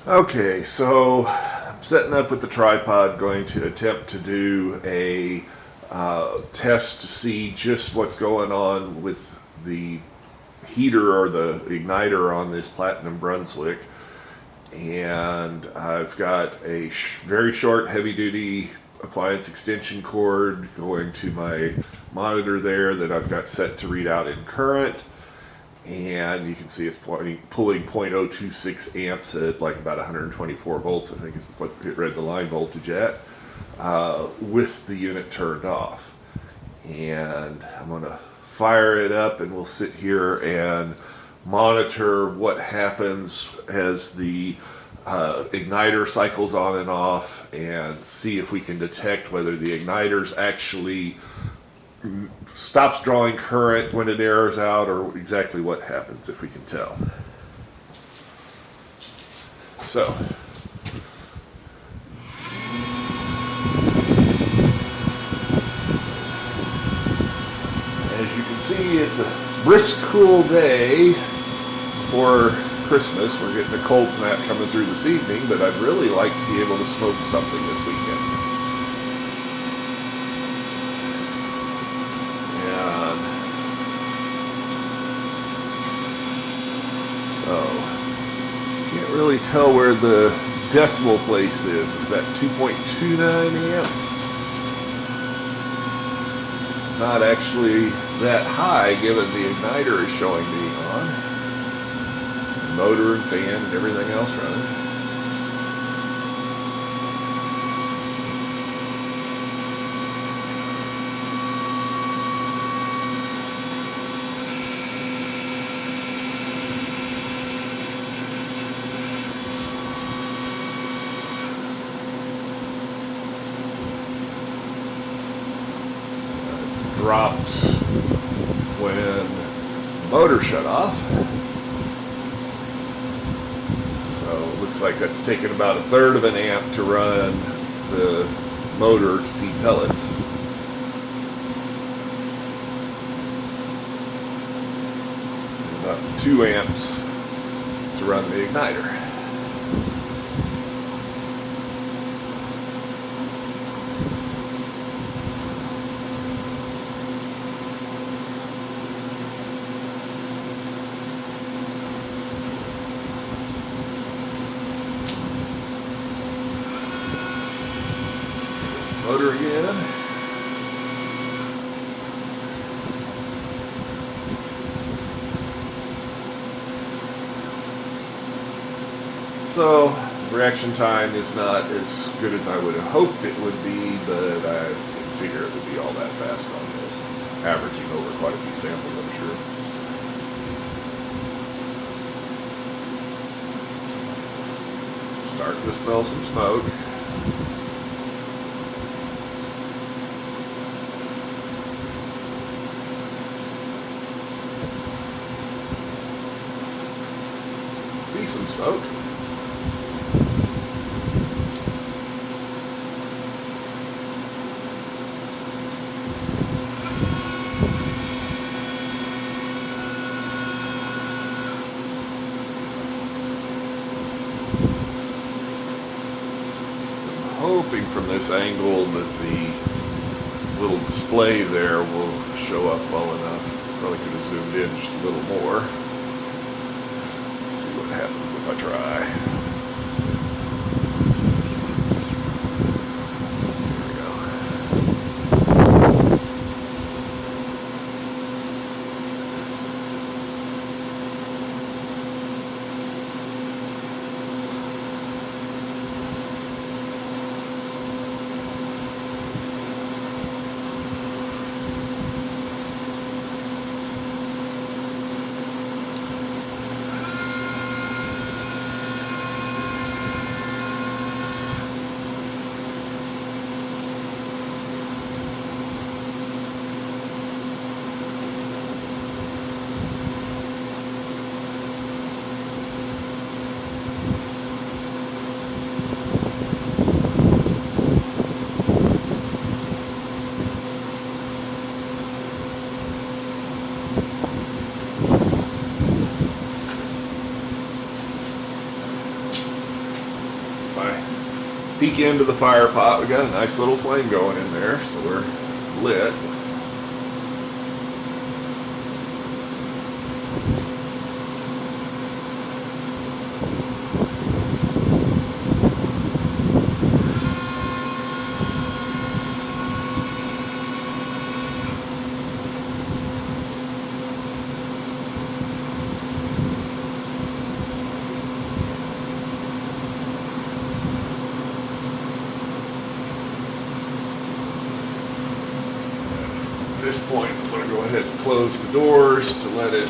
Okay, so I'm setting up with the tripod, going to attempt to do a test to see just what's going on with the heater or the igniter on this Platinum Brunswick. And I've got a very short heavy duty appliance extension cord going to my monitor there that I've got set to read out in current, and you can see it's pulling 0.026 amps at like about 124 volts, I think is what it read the line voltage at, with the unit turned off. And I'm going to fire it up, and we'll sit here and monitor what happens as the igniter cycles on and off, and see if we can detect whether the igniter's actually stops drawing current when it errors out, or exactly what happens, if we can tell. So, as you can see, it's a brisk, cool day before Christmas. We're getting a cold snap coming through this evening, but I'd really like to be able to smoke something this weekend. So, can't really tell where the decimal place is. Is that 2.29 amps? It's not actually that high given the igniter is showing being on. The motor and fan and everything else running. Dropped when the motor shut off. So it looks like that's taken about 1/3 of an amp to run the motor to feed pellets. And about 2 amps to run the igniter. Motor again. So, reaction time is not as good as I would have hoped it would be, but I didn't figure it would be all that fast on this. It's averaging over quite a few samples, I'm sure. Starting to smell some smoke. See some smoke. I'm hoping from this angle that the little display there will show up well enough. Probably could have zoomed in just a little more. See what happens if I try. Here we go. peek into the fire pot. We got a nice little flame going in there, so we're lit. At this point, I'm going to go ahead and close the doors to let it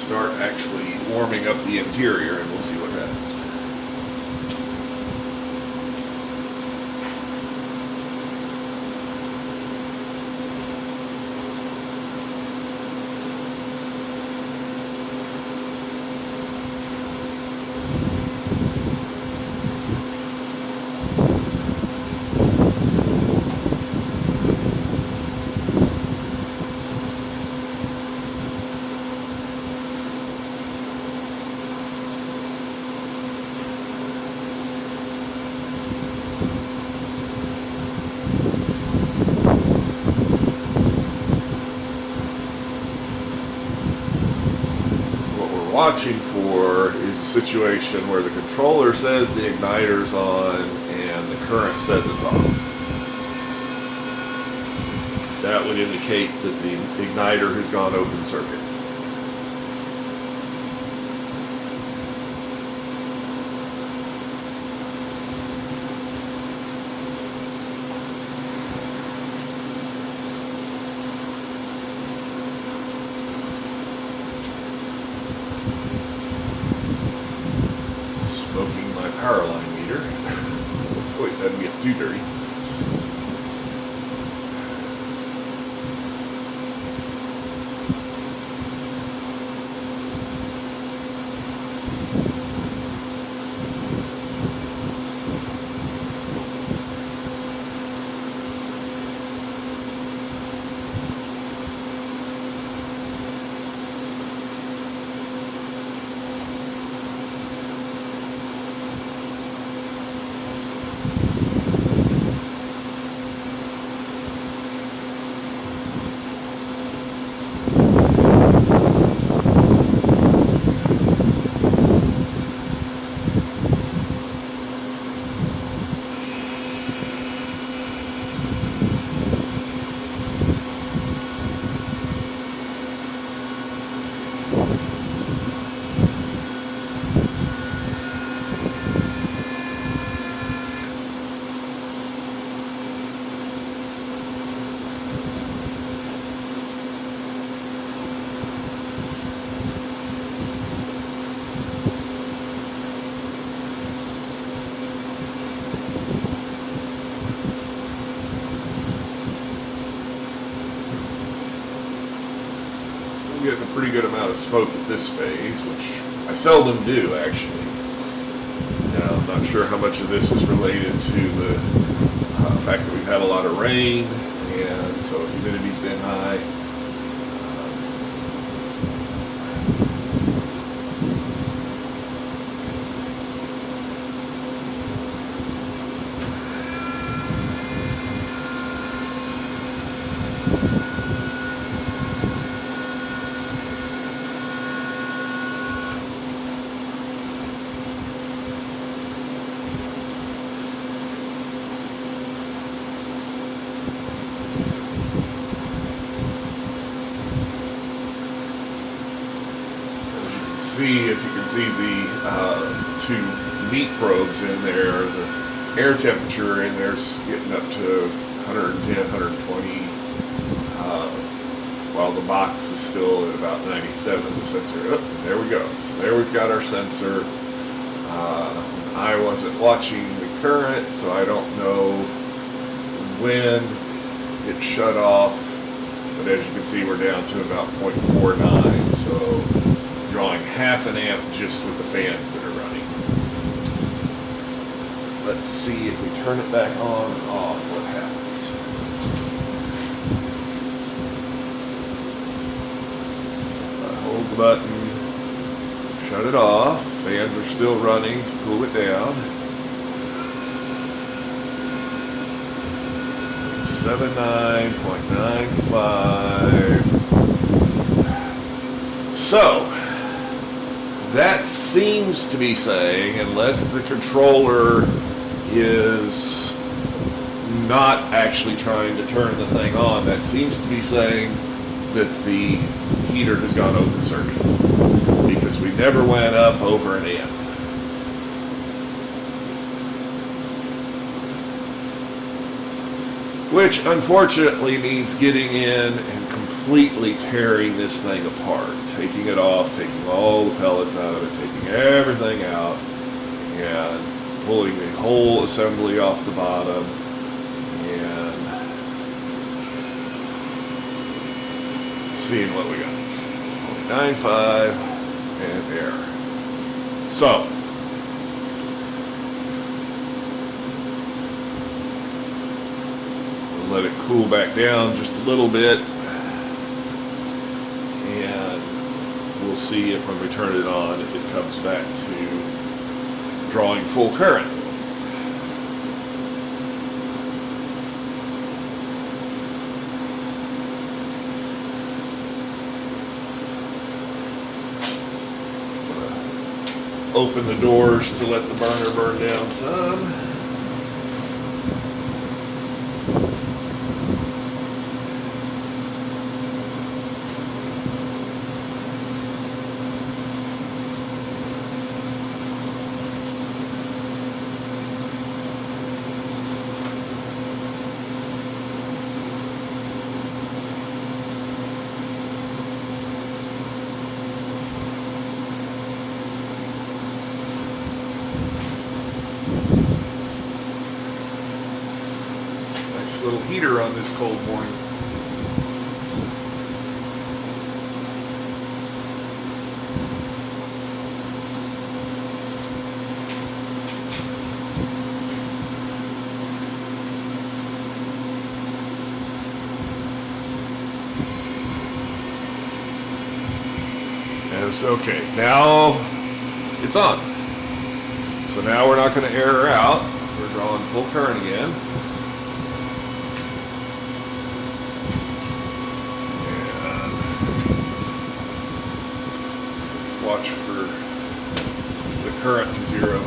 start actually warming up the interior, and we'll see what happens. Watching for is a situation where the controller says the igniter's on and the current says it's off. That would indicate that the igniter has gone open circuit. Smoking my power line meter. Hopefully it doesn't get too dirty. Getting a pretty good amount of smoke at this phase, which I seldom do actually. Now, I'm not sure how much of this is related to the fact that we've had a lot of rain, and so humidity's been high. See if you can see the two meat probes in there. The air temperature in there's getting up to 110, 120, while the box is still at about 97. The sensor, oh, there we go. So there we've got our sensor. I wasn't watching the current, so I don't know when it shut off. But as you can see, we're down to about 0.49. So drawing half an amp just with the fans that are running. Let's see if we turn it back on and off, what happens. I hold the button, shut it off, fans are still running to cool it down. 79.95. So, that seems to be saying, unless the controller is not actually trying to turn the thing on, that seems to be saying that the heater has gone open circuit, because we never went up, over, and in. Which unfortunately means getting in and completely tearing this thing apart, taking it off, taking all the pellets out of it, taking everything out, and pulling the whole assembly off the bottom, and seeing what we got. 0.95 and error. So, let it cool back down just a little bit, and we'll see if when we turn it on, if it comes back to drawing full current. Open the doors to let the burner burn down some. Little heater on this cold morning. As okay, now it's on. So now we're not going to error out. We're drawing full current again. Watch for the current to zero.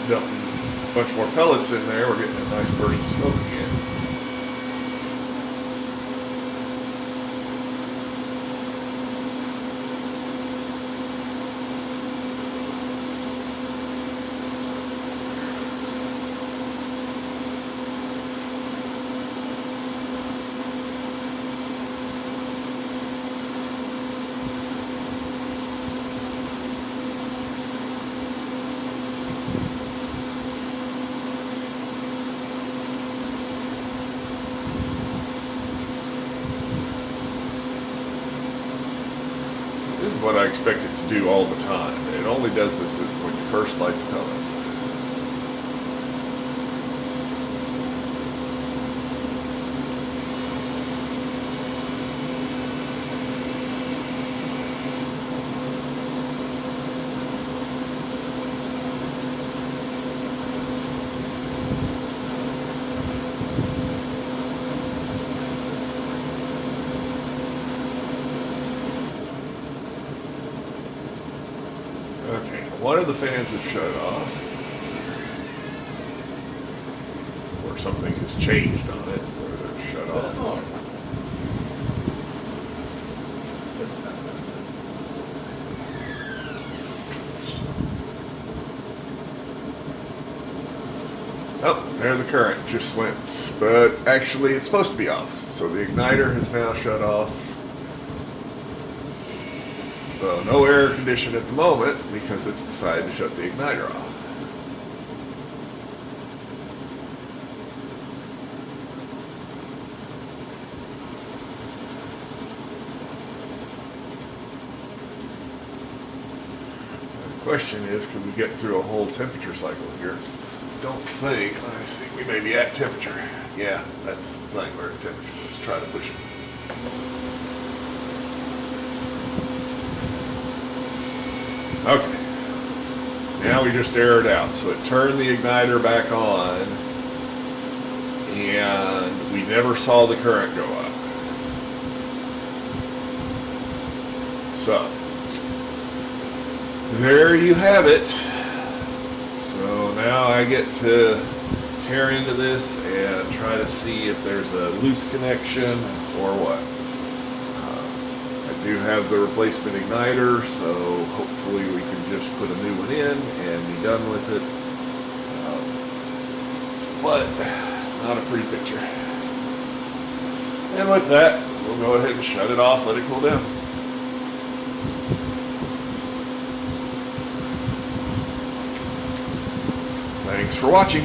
Dumping a bunch more pellets in there, we're getting a nice burst of smoke again. This is what I expect it to do all the time. It only does this when you first light the pellets. Okay, one of the fans have shut off, or something has changed on it, or they're shut off. Oh, there the current just went, but actually it's supposed to be off. So the igniter has now shut off. So no air condition at the moment because it's decided to shut the igniter off. Question is, can we get through a whole temperature cycle here? Don't think. Let me see. We may be at temperature. Yeah, that's the thing. We're at temperature. Let's try to push it. Okay. Now we just air it out. So it turned the igniter back on, and we never saw the current go up. So there you have it. So now I get to tear into this and try to see if there's a loose connection or what. I do have the replacement igniter, so hopefully we can just put a new one in and be done with it. But not a pretty picture. And with that, we'll go ahead and shut it off, let it cool down. Thanks for watching.